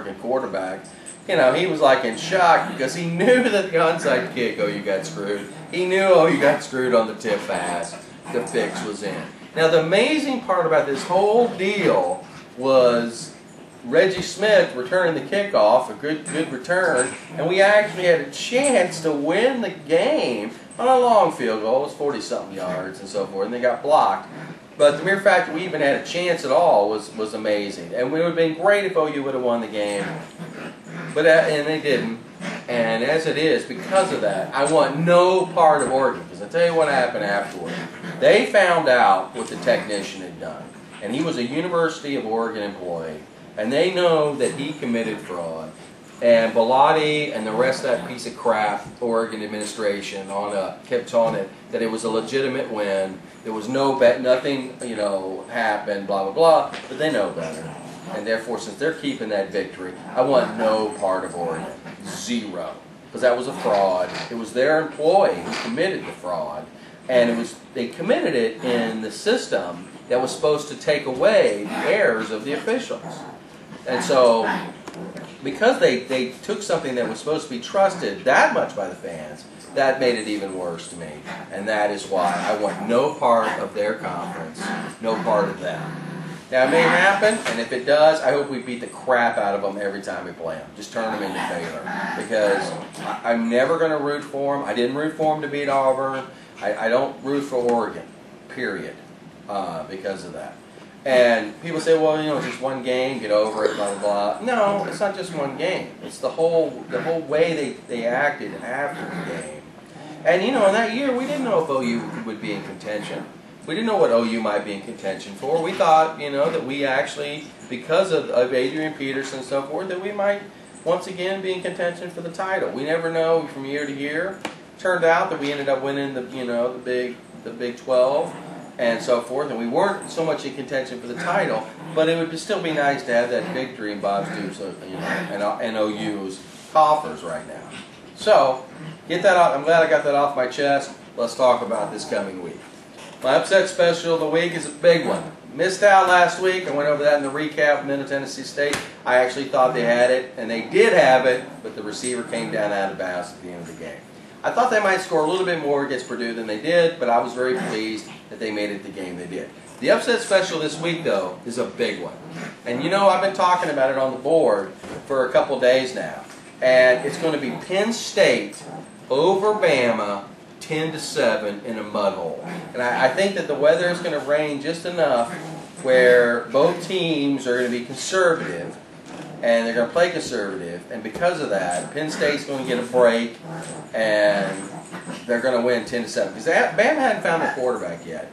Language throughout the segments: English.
Oregon quarterback, you know, he was like in shock because he knew that the onside kick, OU got screwed. He knew OU got screwed on the tip pass. The fix was in. Now the amazing part about this whole deal was Reggie Smith returning the kickoff, a good return, and we actually had a chance to win the game on a long field goal. It was 40-something yards and so forth, and they got blocked. But the mere fact that we even had a chance at all was amazing. And it would have been great if OU would have won the game, but and they didn't. And as it is, because of that, I want no part of Oregon. Because I'll tell you what happened afterward. They found out what the technician had done. And he was a University of Oregon employee. And they know that he committed fraud. And Bellotti and the rest of that piece of crap, Oregon administration, kept on it that it was a legitimate win. There was no bet, nothing, you know, happened, blah, blah, blah. But they know better. And therefore, since they're keeping that victory, I want no part of Oregon. Zero. Because that was a fraud. It was their employee who committed the fraud. And they committed it in the system that was supposed to take away the errors of the officials. And so, because they took something that was supposed to be trusted that much by the fans, that made it even worse to me. And that is why I want no part of their conference, no part of them. Now, it may happen, and if it does, I hope we beat the crap out of them every time we play them. Just turn them into Baylor. Because I'm never going to root for them. I didn't root for them to beat Auburn. I don't root for Oregon, period, because of that. And people say, well, you know, it's just one game, get over it, blah, blah, blah. No, it's not just one game. It's the whole way they acted after the game. And, you know, in that year, we didn't know if OU would be in contention. We didn't know what OU might be in contention for. We thought, you know, that we actually, because of Adrian Peterson and so forth, that we might once again be in contention for the title. We never know from year to year. Turned out that we ended up winning the Big 12 and so forth, and we weren't so much in contention for the title, but it would still be nice to have that victory in Bob Stoops, you know, and OU's coffers right now. So, get that out. I'm glad I got that off my chest. Let's talk about this coming week. My upset special of the week is a big one. Missed out last week. I went over that in the recap of Middle Tennessee State. I actually thought they had it, and they did have it, but the receiver came down out of bounds at the end of the game. I thought they might score a little bit more against Purdue than they did, but I was very pleased that they made it the game they did. The upset special this week, though, is a big one. And you know, I've been talking about it on the board for a couple days now. And it's going to be Penn State over Bama 10-7 in a mud hole. And I think that the weather is going to rain just enough where both teams are going to be conservative, and they're going to play conservative, and because of that, Penn State's going to get a break, and they're going to win 10-7. Because Bama hadn't found their quarterback yet.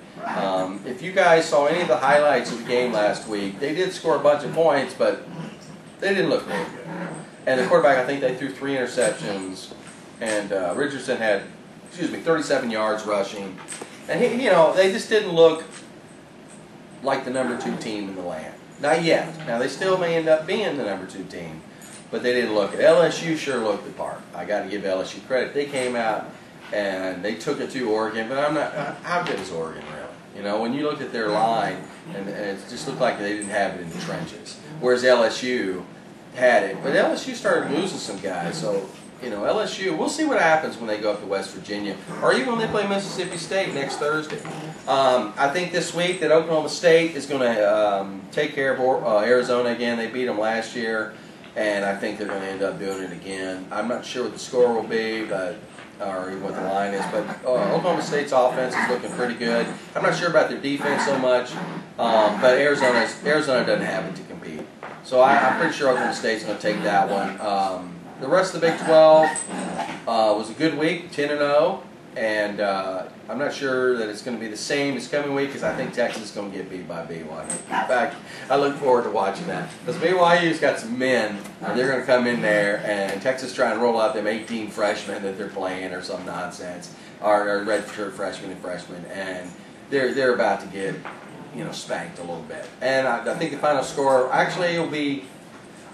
If you guys saw any of the highlights of the game last week, they did score a bunch of points, but they didn't look very good. And the quarterback, I think they threw 3 interceptions, and Richardson had, 37 yards rushing. And, you know, they just didn't look like the #2 team in the land. Not yet. Now, they still may end up being the #2 team, but they didn't look it. LSU sure looked the part. I got to give LSU credit. They came out and they took it to Oregon, but I'm not. How good is Oregon really? You know, when you looked at their line, and it just looked like they didn't have it in the trenches, whereas LSU had it. But LSU started losing some guys, so. You know, LSU, we'll see what happens when they go up to West Virginia, or even when they play Mississippi State next Thursday. I think this week that Oklahoma State is going to take care of Arizona again. They beat them last year, and I think they're going to end up doing it again. I'm not sure what the score will be, or even what the line is, but Oklahoma State's offense is looking pretty good. I'm not sure about their defense so much, but Arizona doesn't have it to compete. So I'm pretty sure Oklahoma State's going to take that one. The rest of the Big 12 was a good week, 10-0, and I'm not sure that it's going to be the same this coming week because I think Texas is going to get beat by BYU. In fact, I look forward to watching that because BYU's got some men, and they're going to come in there, and Texas try and roll out them 18 freshmen that they're playing or some nonsense, or redshirt freshmen, and they're about to get, you know, spanked a little bit. And I think the final score actually will be.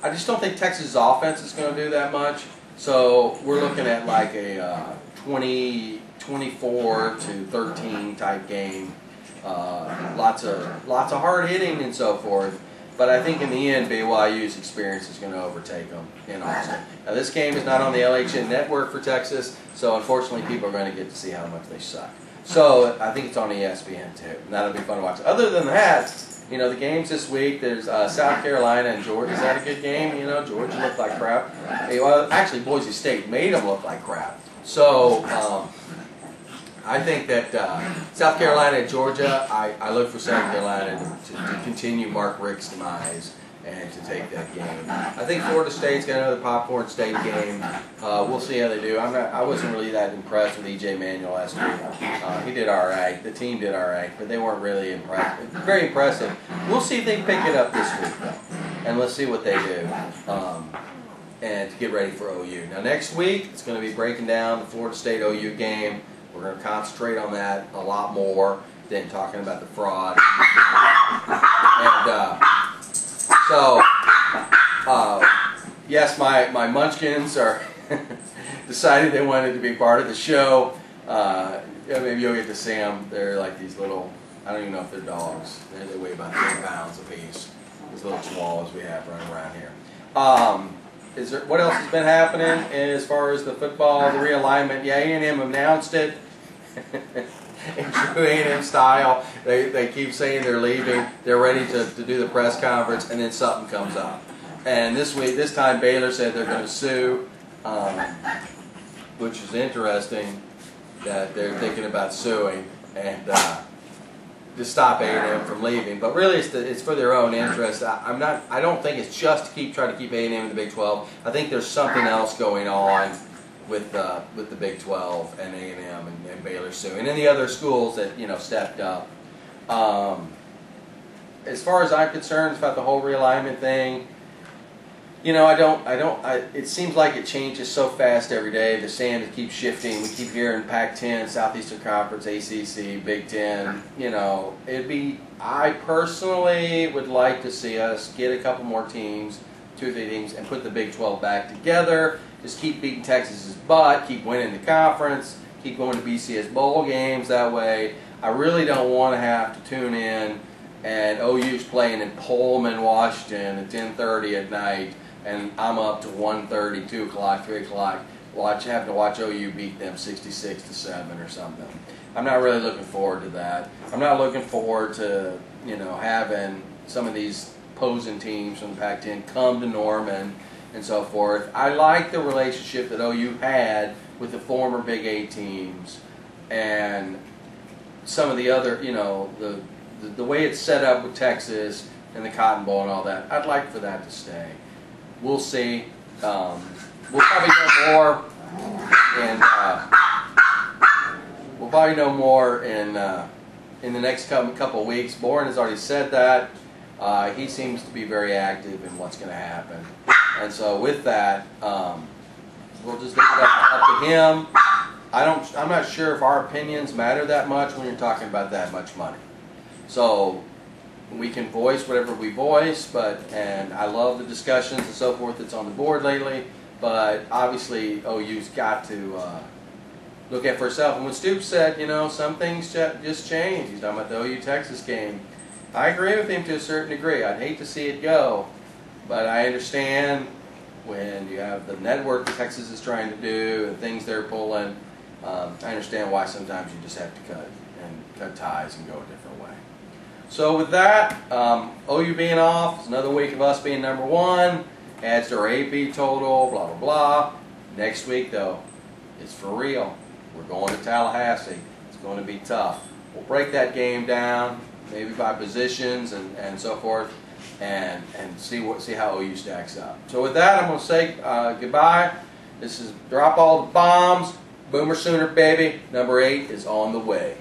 I just don't think Texas' offense is going to do that much. So we're looking at like a 24-13 type game. Lots of hard hitting and so forth. But I think in the end, BYU's experience is going to overtake them in Austin. Now, this game is not on the LHN network for Texas, so unfortunately people are going to get to see how much they suck. So I think it's on ESPN too, and that'll be fun to watch. Other than that, you know, the games this week, there's South Carolina and Georgia. Is that a good game? You know, Georgia looked like crap. Well, actually, Boise State made them look like crap. So I think that South Carolina and Georgia, I look for South Carolina to continue Mark Richt's demise and to take that game. I think Florida State's got another popcorn state game. We'll see how they do. I wasn't really that impressed with E.J. Manuel last week. He did all right. The team did all right, but they weren't really impressed. Very impressive. We'll see if they pick it up this week, though, and let's see what they do. And to get ready for OU. Now next week, it's going to be breaking down the Florida State OU game. We're going to concentrate on that a lot more than talking about the fraud. And so, yes, my munchkins are decided they wanted to be part of the show. Yeah, maybe you'll get to see them. They're like these little, I don't even know if they're dogs. They weigh about 3 pounds apiece. These little chihuahuas we have running around here. What else has been happening as far as the football, the realignment? Yeah, A&M announced it in true A&M style. They keep saying they're leaving. They're ready to do the press conference, and then something comes up. And this time Baylor said they're going to sue, which is interesting that they're thinking about suing and to stop A&M from leaving. But really, it's for their own interest. I don't think it's just to try to keep A&M in the Big 12. I think there's something else going on with the Big 12 and A&M and Baylor suing, and then the other schools that stepped up. As far as I'm concerned about the whole realignment thing, it seems like it changes so fast every day. The sand keeps shifting. We keep hearing Pac-10, Southeastern Conference, ACC, Big Ten. I personally would like to see us get a couple more teams, 2 or 3 teams, and put the Big 12 back together. Just keep beating Texas's butt, keep winning the conference, keep going to BCS bowl games that way. I really don't want to have to tune in and OU's playing in Pullman, Washington at 10:30 at night, and I'm up to 1:30, 2 o'clock, 3 o'clock, having to watch OU beat them 66-7 or something. I'm not really looking forward to that. I'm not looking forward to having some of these opposing teams from the Pac-10 come to Norman and so forth. I like the relationship that OU had with the former Big 8 teams and some of the other, the way it's set up with Texas and the Cotton Bowl and all that. I'd like for that to stay. We'll see. We'll probably know more in the next couple of weeks. Boren has already said that. He seems to be very active in what's going to happen. And so with that, we'll just leave it up to him. I'm not sure if our opinions matter that much when you're talking about that much money. So we can voice whatever we voice, and I love the discussions and so forth that's on the board lately, but obviously OU's got to look at for itself. And when Stoops said, some things just change. He's talking about the OU-Texas game. I agree with him to a certain degree. I'd hate to see it go, but I understand when you have the network that Texas is trying to do and things they're pulling, I understand why sometimes you just have to cut ties and go a different way. So with that, OU being off, it's another week of us being #1, adds to our AP total, blah, blah, blah. Next week, though, it's for real. We're going to Tallahassee. It's going to be tough. We'll break that game down, maybe by positions and so forth, and see how OU stacks up. So with that, I'm going to say goodbye. This is Drop All the Bombs. Boomer Sooner, baby. #8 is on the way.